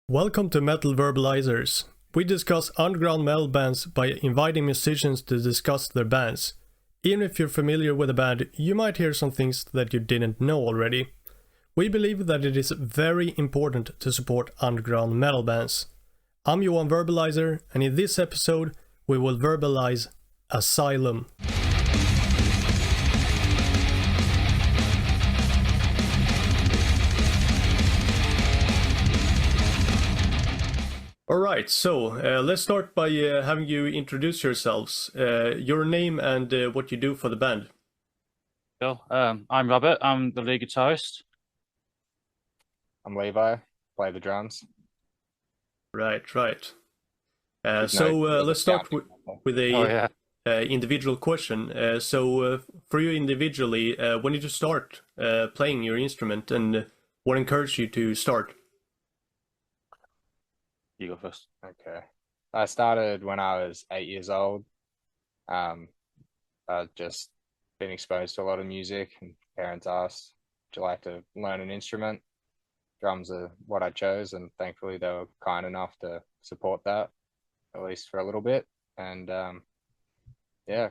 Welcome to Metal Verbalizers. We discuss underground metal bands by inviting musicians to discuss their bands. Even if you're familiar with a band, you might hear some things that you didn't know already. We believe that it is very important to support underground metal bands. I'm Johan Verbalizer, and in this episode, we will verbalize Asylum. Alright, so let's start by having you introduce yourselves, your name and what you do for the band. Cool. I'm Robert. I'm the lead guitarist. I'm Levi, play the drums. Right. There's Let's start sounding. with a individual question. For you individually, when did you start playing your instrument, and what encouraged you to start? You go first. Okay. I started when I was 8 years old. I've just been exposed to a lot of music, and parents asked, "Would you like to learn an instrument?" Drums are what I chose, and thankfully they were kind enough to support that, at least for a little bit. And yeah,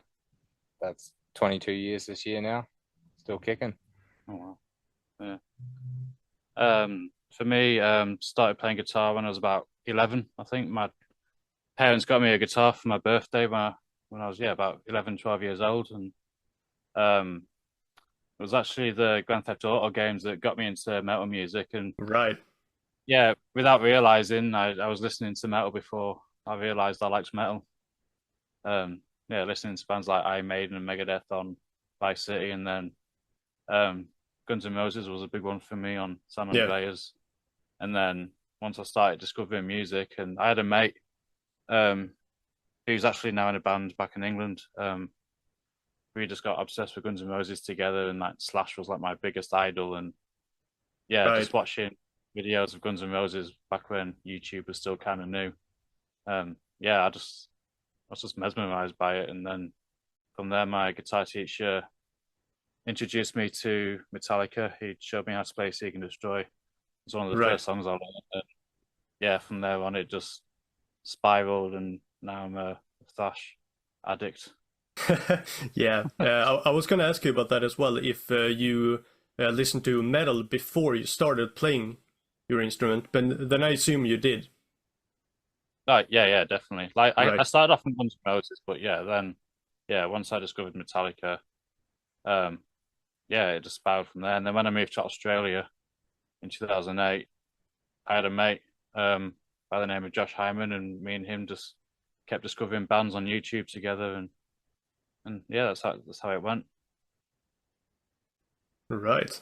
that's 22 years this year now, still kicking. Oh wow. Yeah. For me, started playing guitar when I was about 11. I think my parents got me a guitar for my birthday when I was about 11, 12 years old, and it was actually the Grand Theft Auto games that got me into metal music. And Right. yeah, without realizing, I was listening to metal before I realized I liked metal. Listening to bands like Iron Maiden and Megadeth on Vice City, and then Guns N' Roses was a big one for me on San Andreas. And then once I started discovering music, and I had a mate who's actually now in a band back in England. We just got obsessed with Guns N' Roses together, and like Thrash was like my biggest idol. And just watching videos of Guns N' Roses back when YouTube was still kind of new. I was just mesmerized by it. And then from there, my guitar teacher introduced me to Metallica. He showed me how to play Seek and Destroy. It's one of the first songs I learned. And from there on, it just spiraled, and now I'm a Thrash addict. I was going to ask you about that as well. If you listened to metal before you started playing your instrument, but then I assume you did. Yeah, definitely. I started off in Guns N' Roses, but once I discovered Metallica, it just spiraled from there. And then when I moved to Australia in 2008, I had a mate by the name of Josh Hyman, and me and him just kept discovering bands on YouTube together, and that's how it went. Right.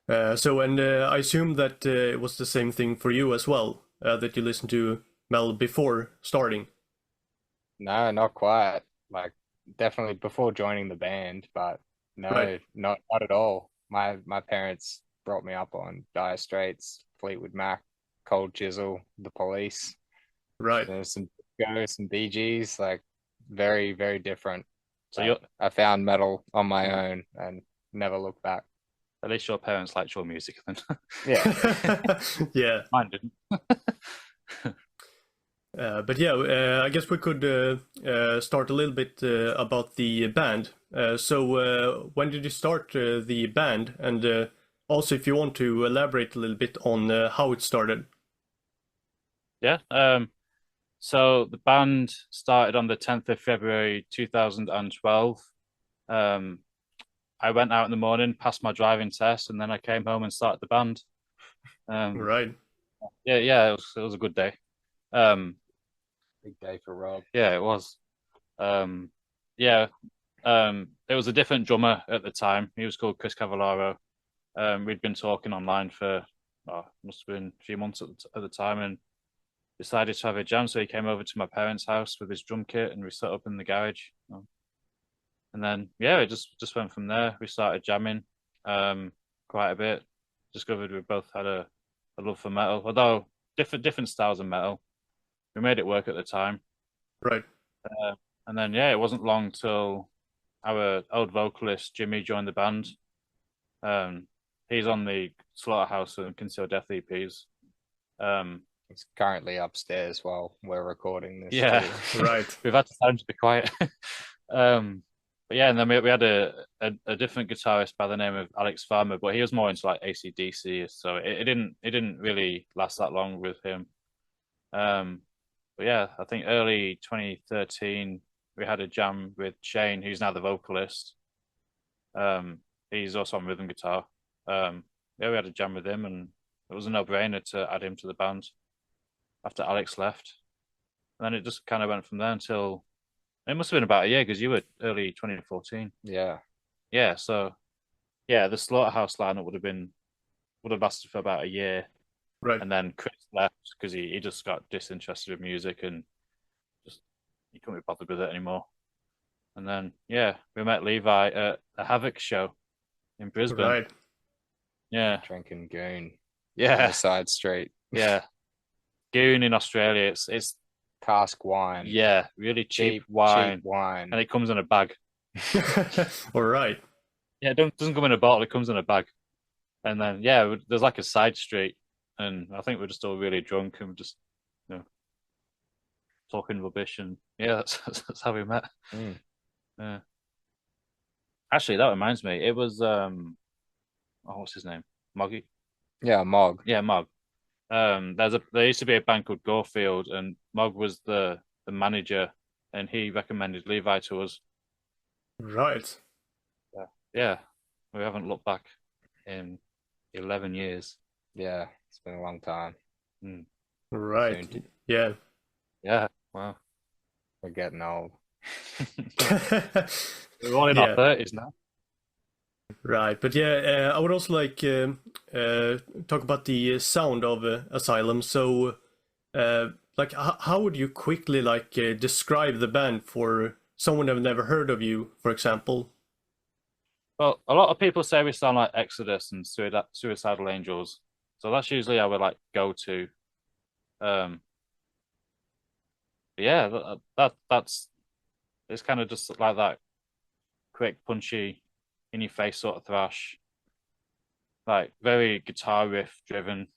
I assume that it was the same thing for you as well, that you listened to metal before starting. No, not quite. Like definitely before joining the band, but no, not at all. My parents brought me up on Dire Straits, Fleetwood Mac, Cold Chisel, The Police. Right. There's some Bee Gees, like very, very different. So I found metal on my own and never looked back. At least your parents liked your music then. Yeah. Mine didn't. I guess we could start a little bit about the band. When did you start the band? And also, if you want to elaborate a little bit on how it started. Yeah. So the band started on the 10th of February 2012. I went out in the morning, passed my driving test, and then I came home and started the band. Right. It was a good day. Big day for Rob. Yeah, it was. There was a different drummer at the time. He was called Chris Cavallaro. We'd been talking online for must have been a few months at the time, and decided to have a jam. So he came over to my parents' house with his drum kit, and we set up in the garage. And then it just went from there. We started jamming quite a bit. Discovered we both had a love for metal, although different styles of metal. We made it work at the time. Right. And then it wasn't long till our old vocalist Jimmy joined the band. He's on the Slaughterhouse and Concealed Death EPs. It's currently upstairs while we're recording this. Yeah, Right. we've had to tell him to be quiet. But yeah, and then we had a different guitarist by the name of Alex Farmer, but he was more into like AC/DC, so it didn't really last that long with him. But yeah, I think early 2013 we had a jam with Shane, who's now the vocalist. He's also on rhythm guitar. Yeah, we had a jam with him, and it was a no-brainer to add him to the band after Alex left. And then it just kind of went from there until it must have been about a year because you were early 2014. Yeah. Yeah, so yeah, the Slaughterhouse lineup would have lasted for about a year. Right. And then Chris left because he just got disinterested with music and just he couldn't be bothered with it anymore. And then yeah, we met Levi at a Havoc show in Brisbane. Right. Yeah. Drinking goon. On Yeah. the side street. Yeah. Goon in Australia, it's Cask wine. yeah, really cheap wine. Cheap wine. And it comes in a bag. All right. Yeah, it doesn't come in a bottle, it comes in a bag. And then yeah, there's like a side street, and I think we're just all really drunk and we're just, you know, talking rubbish, and yeah, that's how we met. Yeah. Actually, that reminds me, it was what's his name? Moggy? Yeah, Mog. Yeah, Mog. There used to be a band called Gorefield, and Mog was the manager, and he recommended Levi to us. Right. Yeah, we haven't looked back in 11 years. Yeah, it's been a long time. Right. Soon. Yeah. Yeah, wow. We're getting old. We're all in our 30s now. Right, but yeah, I would also like talk about the sound of Asylum. So, like, how would you quickly like describe the band for someone who've never heard of you, for example? Well, a lot of people say we sound like Exodus and Suicidal Angels, so that's usually our like go-to. Yeah, that's it's kind of just like that quick, punchy, in your face sort of thrash, like very guitar riff driven.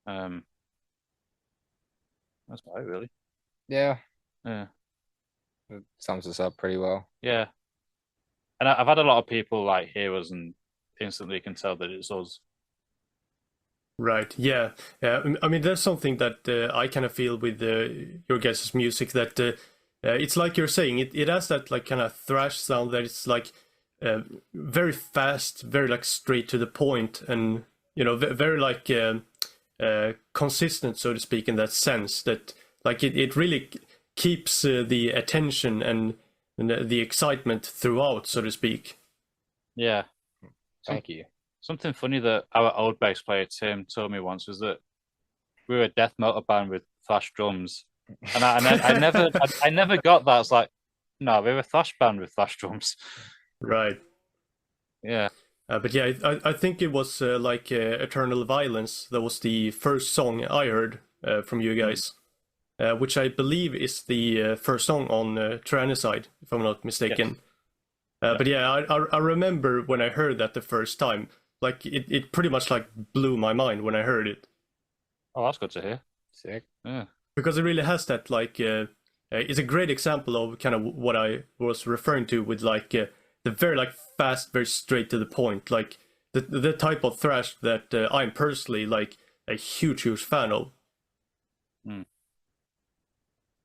That's about it, really. Yeah, Yeah, it sums us up pretty well. yeah. And I've had a lot of people like hear us and instantly can tell that it's us. Right. Yeah. I mean, there's something that I kind of feel with your guys' music that it's like you're saying, it has that like kind of thrash sound that it's like very fast, very like straight to the point, and you know, very like consistent, so to speak, in that sense that like it really keeps the attention and the excitement throughout, so to speak. Yeah. Thank you. Something funny that our old bass player Tim told me once was that we were a death metal band with thrash drums, and I never got that. It's like, no, we were a thrash band with thrash drums. Right. Yeah. But yeah, I think it was like Eternal Violence. That was the first song I heard from you guys, which I believe is the first song on Tyrannicide, if I'm not mistaken. Yes. But yeah, I remember when I heard that the first time, like it pretty much like blew my mind when I heard it. Oh, that's good to hear. Sick. Yeah. Because it really has that like, it's a great example of kind of what I was referring to with like the very like fast, very straight to the point, like the type of thrash that I'm personally like a huge fan of.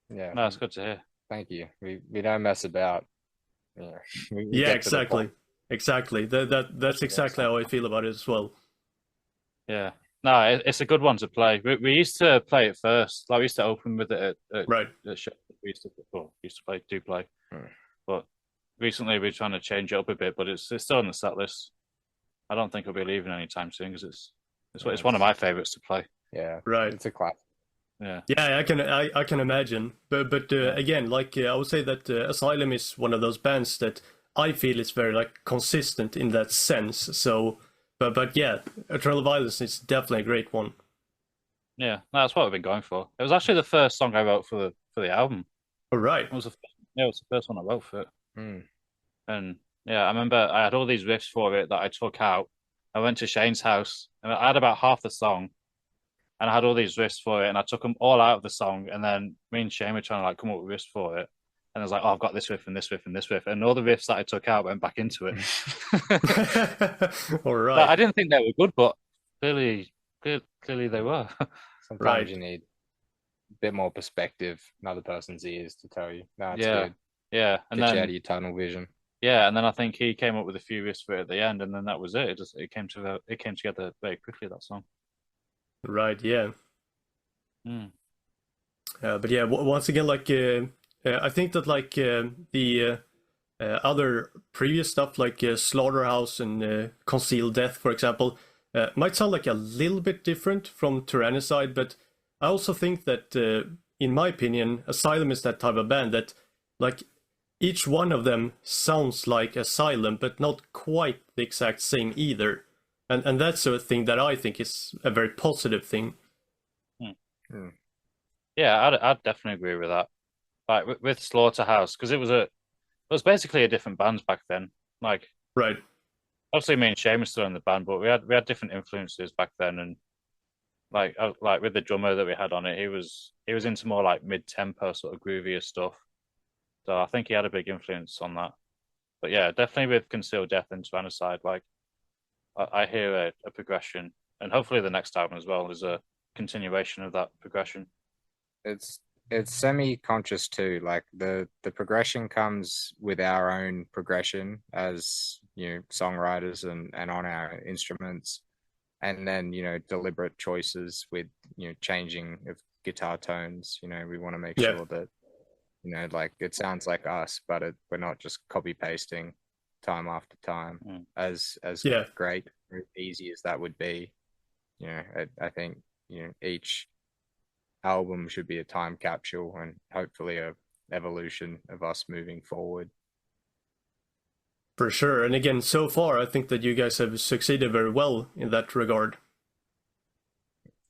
Yeah. No, it's good to hear. Thank you. We don't mess about. Yeah. Yeah, exactly. Exactly. That's exactly how I feel about it as well. Yeah. No, it's a good one to play. We used to play it first. Like we used to open with it at right. shows we used to play. But recently we're trying to change it up a bit, but it's still on the set list. I don't think it'll be leaving anytime soon because it's one of my favorites to play. Yeah. Right. It's a classic. Yeah. Yeah, I can imagine. But again, like I would say that Asylum is one of those bands that I feel is very like consistent in that sense. So, but yeah, Eternal Violence is definitely a great one. Yeah, no, that's what we've been going for. It was actually the first song I wrote for the album. All right. It was the first one I wrote for it. And yeah, I remember I had all these riffs for it that I took out. I went to Shane's house and I had about half the song, and I had all these riffs for it, and I took them all out of the song, and then me and Shane were trying to like come up with riffs for it, and I was like, oh, I've got this riff and this riff and this riff, and all the riffs that I took out went back into it. All right. But I didn't think they were good, but clearly they were. Sometimes Right. you need a bit more perspective, another person's ears to tell you. No, it's Yeah. good. Yeah, and Get you out then of your tunnel vision. yeah, and then I think he came up with a few riffs for it at the end, and then that was it. It came together very quickly, that song. Right. Yeah. Mm. But yeah, once again, like I think that like the other previous stuff, like Slaughterhouse and Concealed Death, for example, might sound like a little bit different from Tyrannicide, but I also think that, in my opinion, Asylum is that type of band that, like, each one of them sounds like Asylum, but not quite the exact same either. And that's a thing that I think is a very positive thing. Yeah, I'd definitely agree with that. Like with Slaughterhouse, because it was basically a different band back then. Like, Right. obviously, me and Shane were still in the band, but we had different influences back then, and like with the drummer that we had on it, he was into more like mid-tempo sort of groovier stuff. So I think he had a big influence on that. But yeah, definitely with Concealed Death and Tyrannicide, like I hear a progression, and hopefully the next album as well is a continuation of that progression. It's semi-conscious too. Like the progression comes with our own progression as, you know, songwriters and on our instruments, and then, you know, deliberate choices with, you know, changing of guitar tones. You know, we want to make sure that, you know, like it sounds like us, but we're not just copy pasting time after time. As great or easy as that would be, you know, I think, you know, each album should be a time capsule and hopefully a evolution of us moving forward. For sure. And again, so far, I think that you guys have succeeded very well in that regard.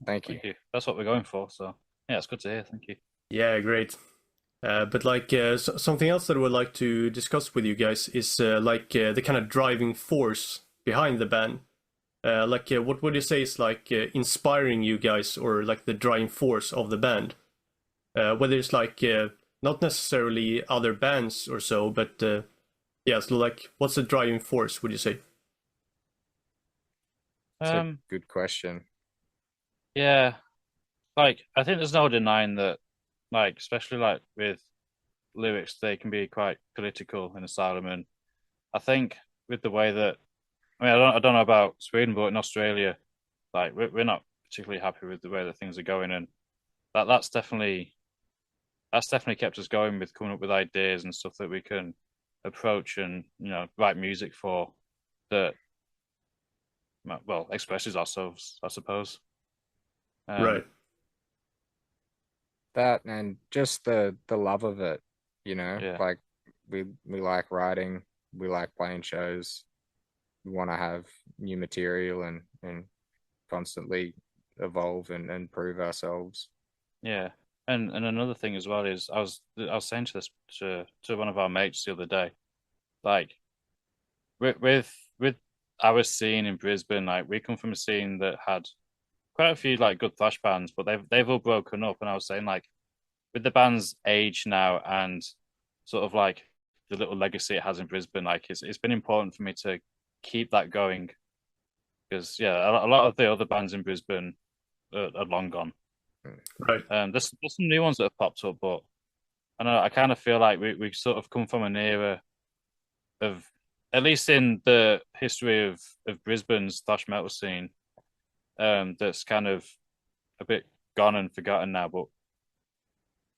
Thank you. That's what we're going for. So yeah, it's good to hear. Thank you. Yeah, great. But like something else that I would like to discuss with you guys is like the kind of driving force behind the band. Like what would you say is like inspiring you guys, or like the driving force of the band? Whether it's like not necessarily other bands or so, but yeah, so like what's the driving force, would you say? That's a good question. Yeah, like I think there's no denying that, like especially like with lyrics, they can be quite political in Asylum, and I think with the way that, I mean, I don't know about Sweden, but in Australia, like we're not particularly happy with the way that things are going, and that's definitely kept us going with coming up with ideas and stuff that we can approach and, you know, write music for that, well, expresses ourselves, I suppose. Right. That and just the love of it, you know, Yeah. like we like writing, we like playing shows, we want to have new material and constantly evolve and improve ourselves. Yeah. And another thing as well is I was saying to this to one of our mates the other day, like with our scene in Brisbane, like we come from a scene that had quite a few like good thrash bands, but they've all broken up. And I was saying, like, with the band's age now and sort of like the little legacy it has in Brisbane, like it's been important for me to keep that going, because yeah, a lot of the other bands in Brisbane are long gone. Right. There's some new ones that have popped up, but I know I kind of feel like we sort of come from an era of, at least in the history of Brisbane's thrash metal scene, that's kind of a bit gone and forgotten now. But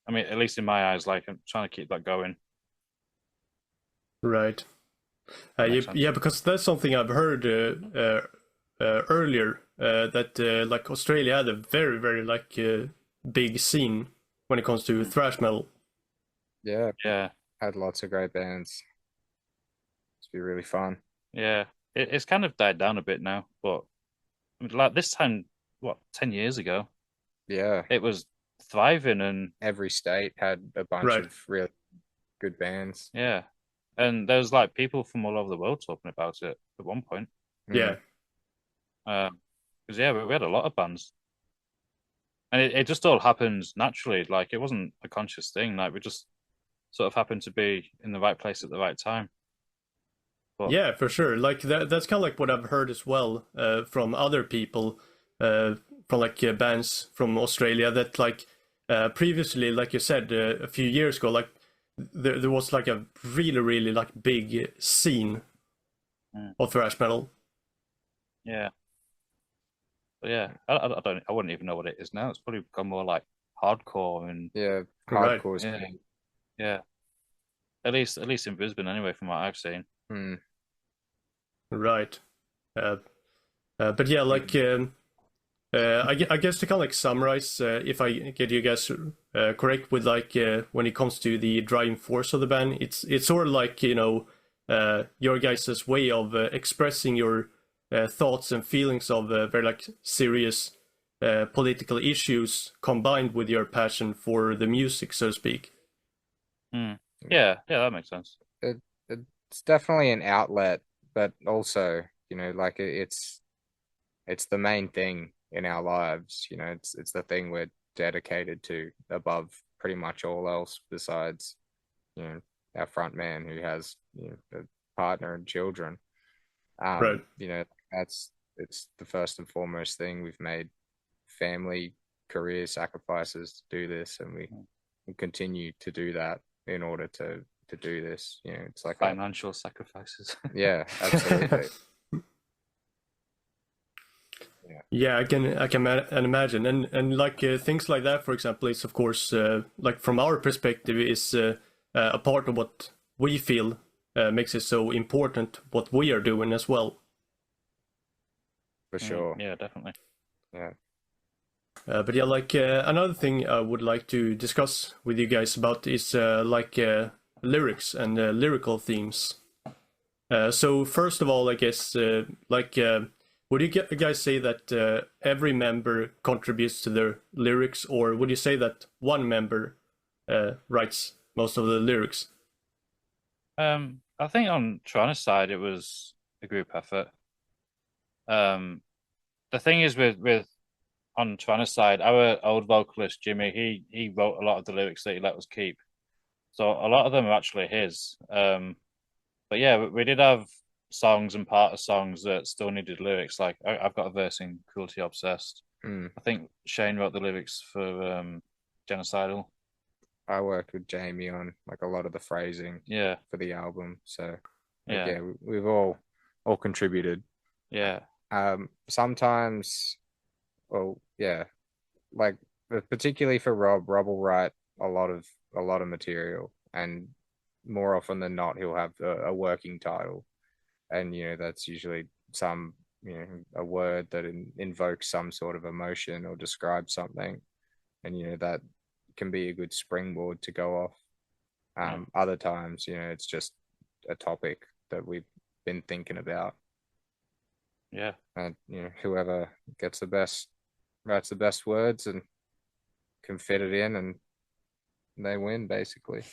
I mean, at least in my eyes, like I'm trying to keep that going. Right. Yeah, because that's something I've heard earlier, that like Australia had a very, very like big scene when it comes to thrash metal. Yeah. Yeah. Had lots of great bands. It's been really fun. Yeah. It's kind of died down a bit now, but I mean, like this time, what, 10 years ago? Yeah. It was thriving, and every state had a bunch of really good bands. Yeah. And there's like people from all over the world talking about it at one point. Yeah. Because yeah, we had a lot of bands. and it just all happened naturally. Like it wasn't a conscious thing. Like we just sort of happened to be in the right place at the right time. But Yeah, for sure. Like that's kind of like what I've heard as well from other people, from like bands from Australia that like previously, like you said, a few years ago, like there was like a really like big scene of thrash metal. yeah, but yeah, I wouldn't even know what it is now. It's probably become more like hardcore and Yeah, Right. hardcore is yeah, king. yeah. At least in Brisbane anyway, from what I've seen. Right. But yeah, like I guess to kind of like summarize, if I get you guys correct with like when it comes to the driving force of the band, it's sort of like your guys' way of expressing your thoughts and feelings of very like serious political issues combined with your passion for the music, so to speak. Yeah, that makes sense. It's definitely an outlet, but also, like it's the main thing in our lives. It's the thing we're dedicated to above pretty much all else besides, our front man who has, a partner and children. Right. It's the first and foremost thing. We've made family, career sacrifices to do this, and we continue to do that in order to do this. It's like Financial sacrifices. yeah, absolutely. Yeah, I can imagine, and like things like that, for example, is of course like from our perspective is a part of what we feel makes it so important what we are doing as well. For sure. Yeah, definitely. Yeah. But yeah, like another thing I would like to discuss with you guys about is like lyrics and lyrical themes. So first of all, I guess like. Would you guys say that every member contributes to their lyrics, or would you say that one member writes most of the lyrics? I think on Toronto's side it was a group effort. The thing is with on Toronto's side, our old vocalist Jimmy, he wrote a lot of the lyrics that he let us keep. So a lot of them are actually his. But yeah, we did have songs and part of songs that still needed lyrics. Like I've got a verse in Cruelty Obsessed. I think Shane wrote the lyrics for Genocidal. I worked with Jamie on like a lot of the phrasing for the album. So yeah, we've all contributed. Yeah. Sometimes, well, yeah, like particularly for Rob will write a lot of material, and more often than not he'll have a working title, and that's usually some a word that invokes some sort of emotion or describes something, and that can be a good springboard to go off. Other times it's just a topic that we've been thinking about, and whoever writes the best words and can fit it in, and they win basically.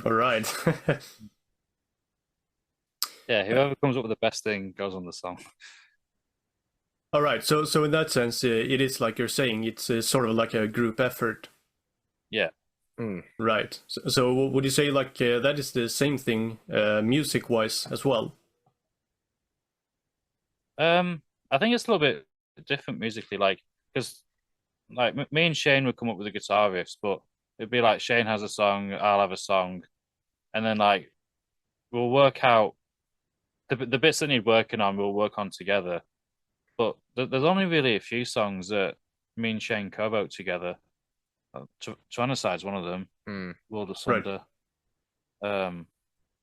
All right. Yeah, whoever comes up with the best thing goes on the song. All right. So in that sense, it is like you're saying, it's sort of like a group effort. Yeah. Right. So would you say like that is the same thing music-wise as well? I think it's a little bit different musically, like because like me and Shane would come up with the guitar riffs, but it'd be like Shane has a song, I'll have a song, and then like we'll work out the bits that need working on. We'll work on together, but there's only really a few songs that me and Shane co-wrote together. Side's one of them. World of Sunder. Right.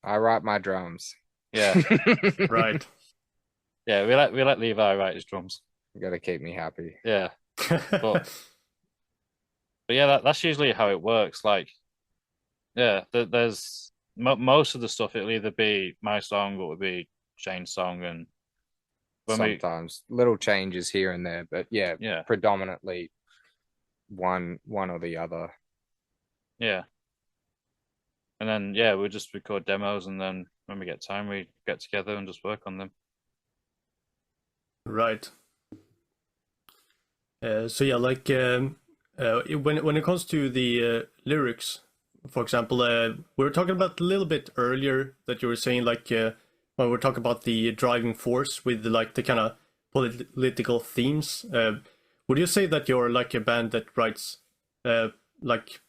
I write my drums. Yeah. Right. Yeah, we let Levi write his drums. You gotta keep me happy. Yeah. But yeah, that's usually how it works. Like, yeah, there's most of the stuff. It'll either be my song or it'll be Shane's song, and sometimes little changes here and there, but yeah, predominantly one or the other. Yeah. And then we'll just record demos, and then when we get time, we get together and just work on them. Right. So yeah, like when it comes to the lyrics, for example, we were talking about a little bit earlier that you were saying like when we were talking about the driving force with like the kind of political themes. Would you say that you're like a band that writes like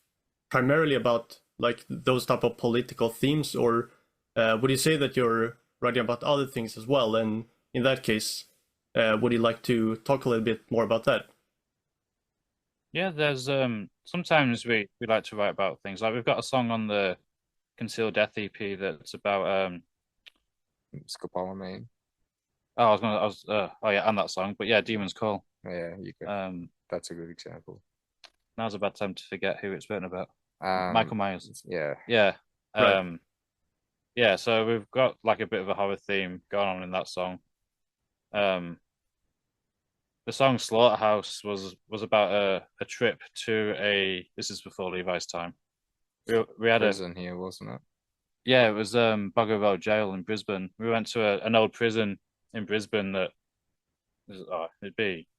primarily about like those type of political themes, or would you say that you're writing about other things as well? And in that case, would you like to talk a little bit more about that? Yeah, there's sometimes we like to write about things. Like we've got a song on the Concealed Death EP that's about Scopolamine. oh yeah, and that song. But yeah, Demon's Call. Yeah, you could. That's a good example. Now's a bad time to forget who it's written about. Michael Myers. Yeah. Yeah. Right. Yeah, so we've got like a bit of a horror theme going on in that song. The song Slaughterhouse was about a trip to this is before Levi's time. We had prison here, wasn't it? Yeah, it was Bugger Road Jail in Brisbane. We went to an old prison in Brisbane that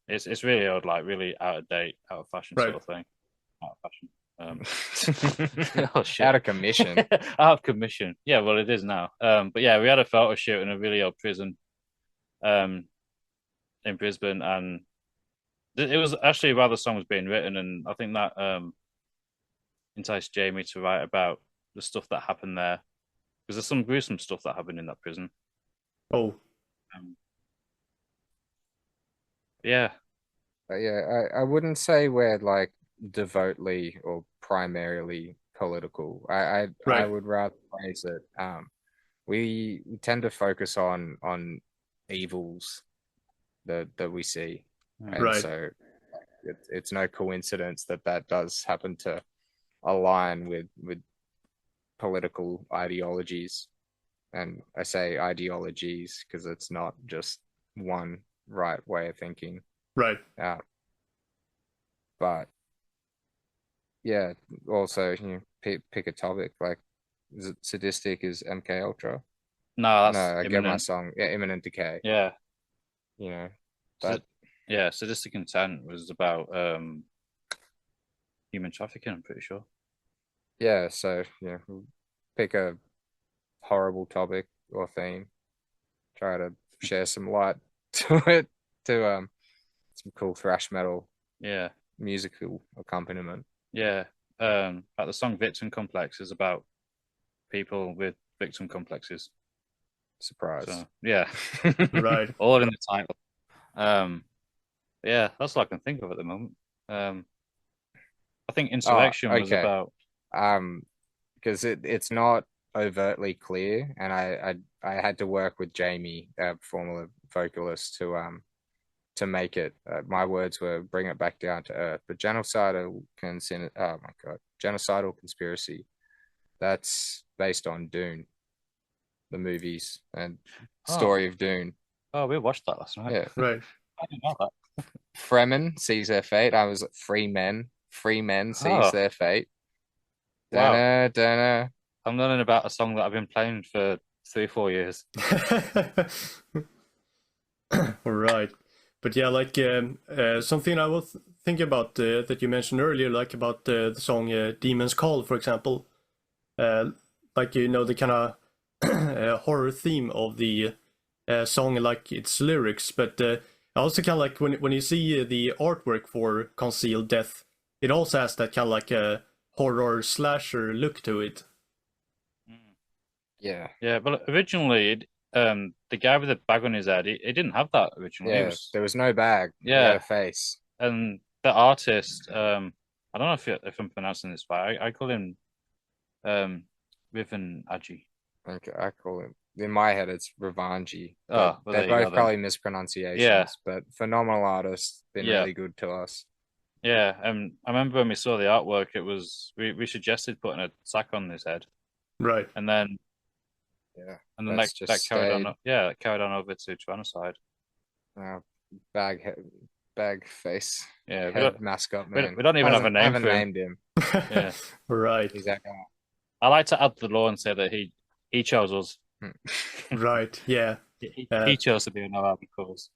it's really old, like really out of date, out of fashion sort of thing. Out of fashion. Oh shit. Out of commission. Out of commission. Yeah, well it is now. But yeah, we had a photo shoot in a really old prison in Brisbane, and it was actually while the song was being written, and I think that enticed Jamie to write about the stuff that happened there, because there's some gruesome stuff that happened in that prison. Oh. Yeah. Yeah, I wouldn't say we're like devoutly or primarily political. I would rather phrase it. We tend to focus on evils that we see, and so it's no coincidence that does happen to align with political ideologies. And I say ideologies because it's not just one right way of thinking. Right. But yeah, also pick a topic like, is it sadistic is MK Ultra? No, that's I get my song. Yeah, Imminent Decay. Yeah. You know, but yeah, Sadistic Intent was about human trafficking, I'm pretty sure. Yeah, so pick a horrible topic or theme, try to share some light to it, to some cool thrash metal musical accompaniment. Yeah. Like the song Victim Complex is about people with victim complexes. Surprise. So, yeah. Right. All in the title. Yeah, that's all I can think of at the moment. I think Insurrection was about because it's not overtly clear, and I had to work with Jamie, former vocalist, to make it. My words were bring it back down to earth. But genocidal conspiracy, that's based on Dune, the movies and story of Dune. Oh, we watched that last night. Yeah, right. I didn't know that. Fremen sees their fate. I was free men sees their fate. Wow. Dun-na. I'm learning about a song that I've been playing for 3-4 years. All right. But yeah, like something I was thinking about that you mentioned earlier, like about the song Demon's Call, for example. Like, the kind of horror theme of the song, like its lyrics. But I also kind of like when you see the artwork for Concealed Death, it also has that kind of like a horror slasher look to it. Yeah. Yeah, but originally, the guy with the bag on his head, he didn't have that originally. Yeah, there was no bag. Yeah, he had a face. And the artist, I don't know if I'm pronouncing this right. I call him Riven Aji. Okay, I call him. In my head, it's Rivanji. Oh, well, they're both probably mispronunciations. Yeah. But phenomenal artist, been really good to us. Yeah, and I remember when we saw the artwork, it was we suggested putting a sack on his head, right? And then that carried on. Yeah, that carried on over to Tyrannicide. Bag face. Yeah, head mascot man. We don't even have a name for him. Named him. Yeah, right. He's that guy. I like to add to the law and say that he chose us. Right. Yeah. He chose to be an Arabic cause.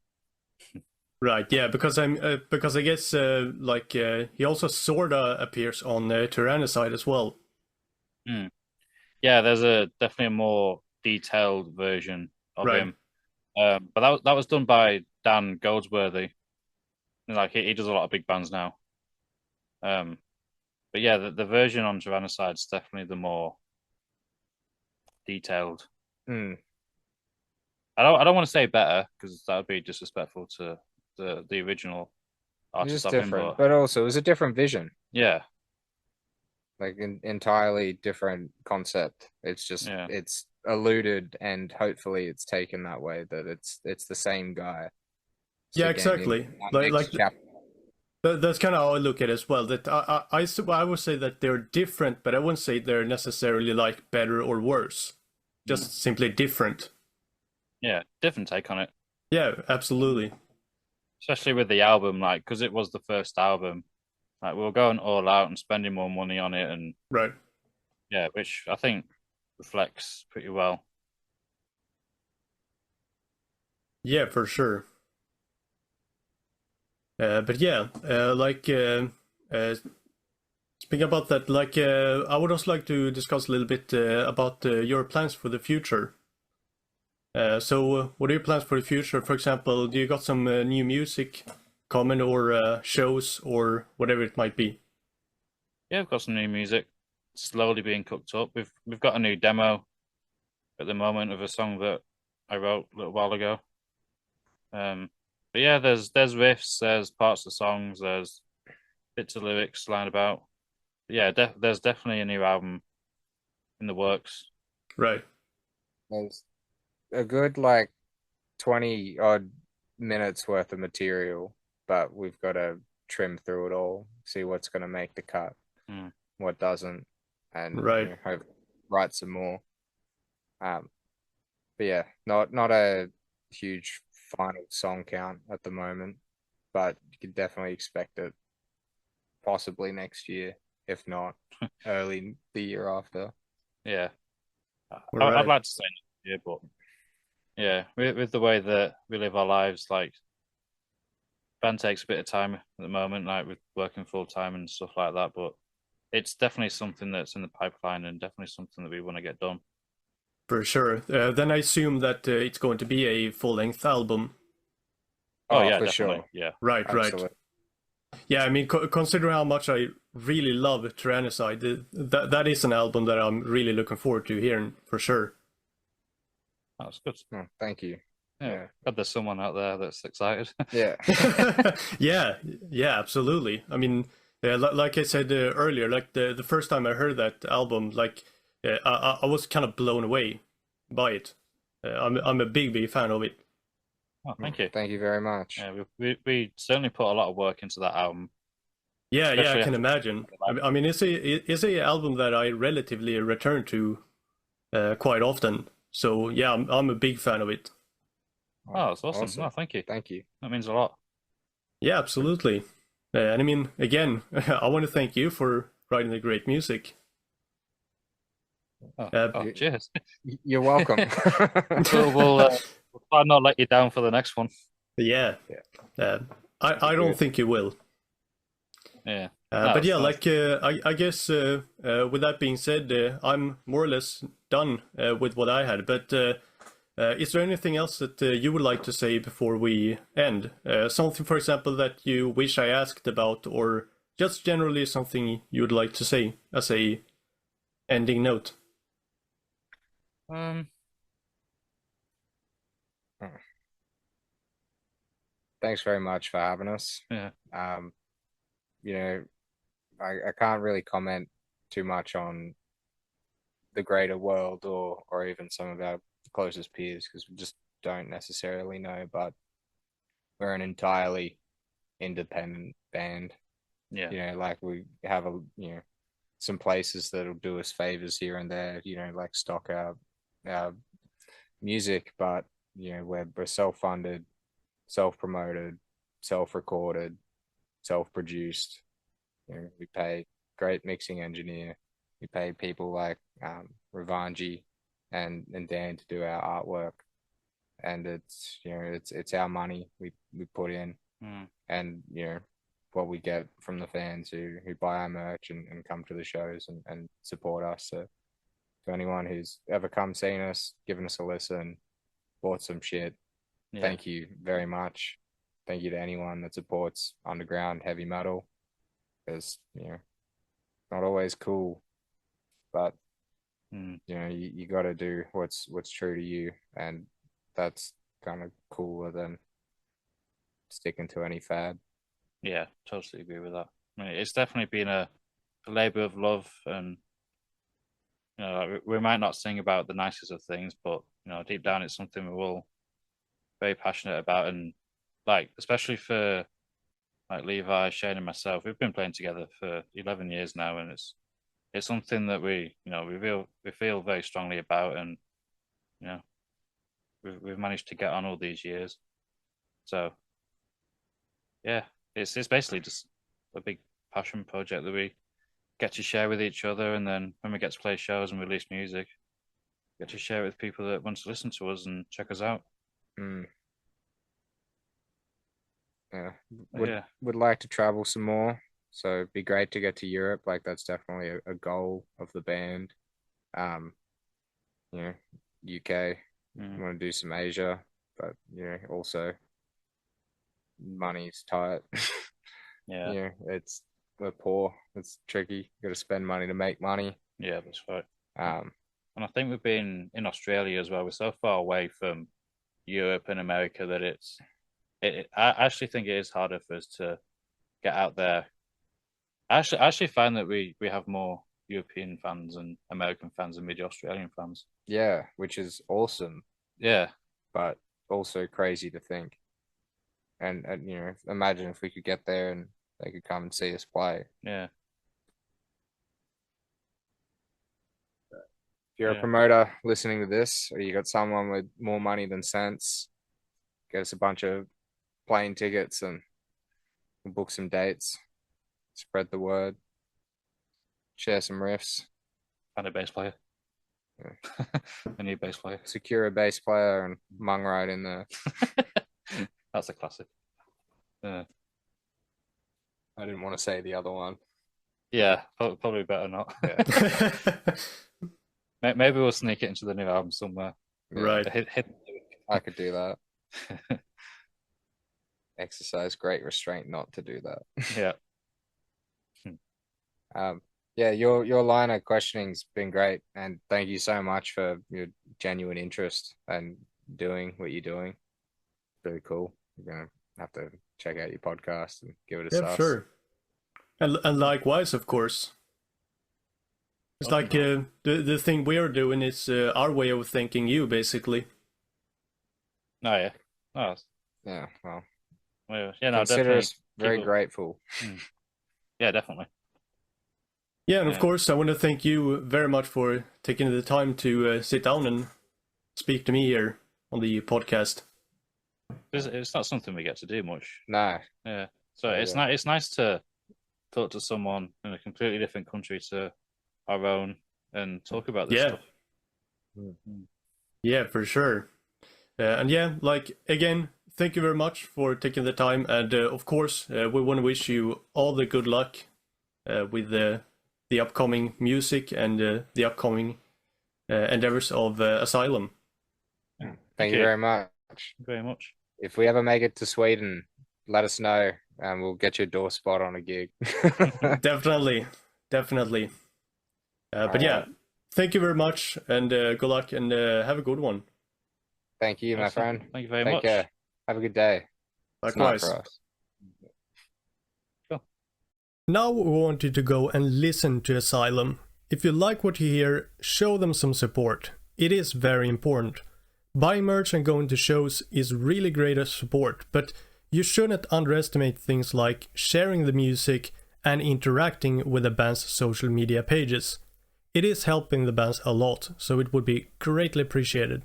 Right, yeah, because I guess he also sorta appears on Tyrannicide as well. Mm. Yeah, there's definitely a more detailed version of Right. him. But that was done by Dan Goldsworthy. Like he does a lot of big bands now. Um, but yeah, the version on Tyrannicide is definitely the more detailed. Mm. I don't want to say better because that would be disrespectful to the original It's artist just of him. different, But but also it was a different vision, yeah, like an entirely different concept. It's just yeah, it's alluded, and hopefully it's taken that way that it's the same guy. So Yeah, again, in exactly. our Like next chapter, that's kind of how I look at it as well. That I would say that they're different, but I wouldn't say they're necessarily like better or worse. Just simply different. yeah, different take on it. Yeah, absolutely. Especially with the album, like because it was the first album. Like we were going all out and spending more money on it, and Right. yeah, which I think reflects pretty well. Yeah, for sure. But yeah, speaking about that, I would also like to discuss a little bit about your plans for the future. So, what are your plans for the future? For example, do you got some new music coming or shows or whatever it might be? Yeah, we've got some new music slowly being cooked up. We've got a new demo at the moment of a song that I wrote a little while ago. But yeah, there's riffs, there's parts of songs, there's bits of lyrics lying about. But yeah, there's definitely a new album in the works. Right. there's a good like 20 odd minutes worth of material, but we've got to trim through it all, see what's going to make the cut, Mm. what doesn't, and Right. hope write some more. Um, but yeah, not a huge final song count at the moment, but you can definitely expect it possibly next year, if not early the year after. Yeah, All I'd right. like to say next year, but yeah, with the way that we live our lives, like band takes a bit of time at the moment, like with working full time and stuff like that. But it's definitely something that's in the pipeline and definitely something that we want to get done. For sure. Then I assume that it's going to be a full-length album. Oh Oh, yeah, for definitely. sure. Yeah. Right, right. Absolutely. Yeah, I mean, considering how much I really love Tyrannicide, that is an album that I'm really looking forward to hearing for sure. That's good. Oh, thank you. Yeah. Yeah. Glad there's someone out there that's excited. Yeah. Yeah, yeah, absolutely. I mean, like I said earlier, like the first time I heard that album, I was kind of blown away by it. I'm a big fan of it. Oh, thank you. Thank you very much. Yeah, we certainly put a lot of work into that album, Yeah, yeah, I especially can after. imagine. I mean, it's a album that I relatively return to quite often. So yeah, I'm a big fan of it. Oh, that's awesome. No, thank you. Thank you. That means a lot. Yeah, absolutely. And I mean, again, I want to thank you for writing the great music. Cheers. You're welcome. We'll try not let you down for the next one. Yeah. Yeah. I don't think you will. Yeah. But yeah, that's- I guess with that being said, I'm more or less done with what I had. But is there anything else that you would like to say before we end? Something, for example, that you wish I asked about, or just generally something you would like to say as a ending note? Thanks very much for having us. Yeah. You know, I can't really comment too much on the greater world or even some of our closest peers because we just don't necessarily know, but we're an entirely independent band. Yeah. Like we have some places that'll do us favors here and there, like stock our music, but we're self-funded, self-promoted, self-recorded, self-produced. We pay great mixing engineer. We pay people like Ravanji and Dan to do our artwork, and it's our money we put in, and what we get from the fans who buy our merch and come to the shows and support us. So to anyone who's ever come seen us, given us a listen, bought some shit, thank you very much. Thank you to anyone that supports underground heavy metal, because not always cool, but you got to do what's true to you, and that's kind of cooler than sticking to any fad. Yeah, totally agree with that. I mean, it's definitely been a labor of love, and we might not sing about the nicest of things, but deep down it's something we're all very passionate about. And like, especially for like Levi, Shane, and myself, we've been playing together for 11 years now, and it's something that we feel very strongly about, and we've managed to get on all these years. So yeah, it's basically just a big passion project that we get to share with each other, and then when we get to play shows and release music, get to share it with people that want to listen to us and check us out. Yeah, would like to travel some more, so it'd be great to get to Europe. Like, that's definitely a goal of the band. UK, want to do some Asia, but also money's tight. We're poor. It's tricky. You got to spend money to make money. Yeah, that's right. And I think we've been in Australia as well. We're so far away from Europe and America that I actually think it is harder for us to get out there. I actually find that we have more European fans and American fans than we do Australian fans. Yeah, which is awesome. Yeah, but also crazy to think. And imagine if we could get there and they could come and see us play. Yeah. If you're a promoter listening to this, or you got someone with more money than sense, get us a bunch of plane tickets and we'll book some dates, spread the word, share some riffs. Find a bass player. Yeah. A new bass player. Secure a bass player and mung right in there. That's a classic. Yeah. I didn't want to say the other one. Yeah, probably better not. Yeah. Maybe we'll sneak it into the new album somewhere. Yeah. Right. I could do that. Exercise great restraint not to do that. Yeah. Your line of questioning's been great, and thank you so much for your genuine interest and doing what you're doing. Very cool. You're gonna have to check out your podcast and give it a sus. Sure. And likewise, of course. It's like the thing we are doing is our way of thanking you, basically. Oh yeah. Oh. Yeah. Well. Yeah. No. Consider us very grateful. Yeah, definitely. Yeah, and of course, I want to thank you very much for taking the time to sit down and speak to me here on the podcast. It's not something we get to do much. No. Yeah. So it's nice to talk to someone in a completely different country to our own and talk about this stuff. Yeah, for sure. And again, thank you very much for taking the time. And of course, we want to wish you all the good luck with the upcoming music and the upcoming endeavors of Asylum. Thank you very much. Very much. If we ever make it to Sweden, let us know and we'll get you a door spot on a gig. Definitely. But thank you very much, and good luck, and have a good one. Thank you, my friend. Thank you very much. Take care. Have a good day. Likewise. For us. Cool. Now we want you to go and listen to Asylum. If you like what you hear, show them some support. It is very important. Buying merch and going to shows is really great support, but you shouldn't underestimate things like sharing the music and interacting with the band's social media pages. It is helping the bands a lot, so it would be greatly appreciated.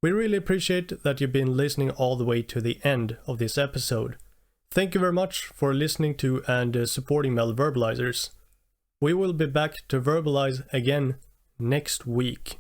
We really appreciate that you've been listening all the way to the end of this episode. Thank you very much for listening to and supporting Metal Verbalizers. We will be back to verbalize again next week.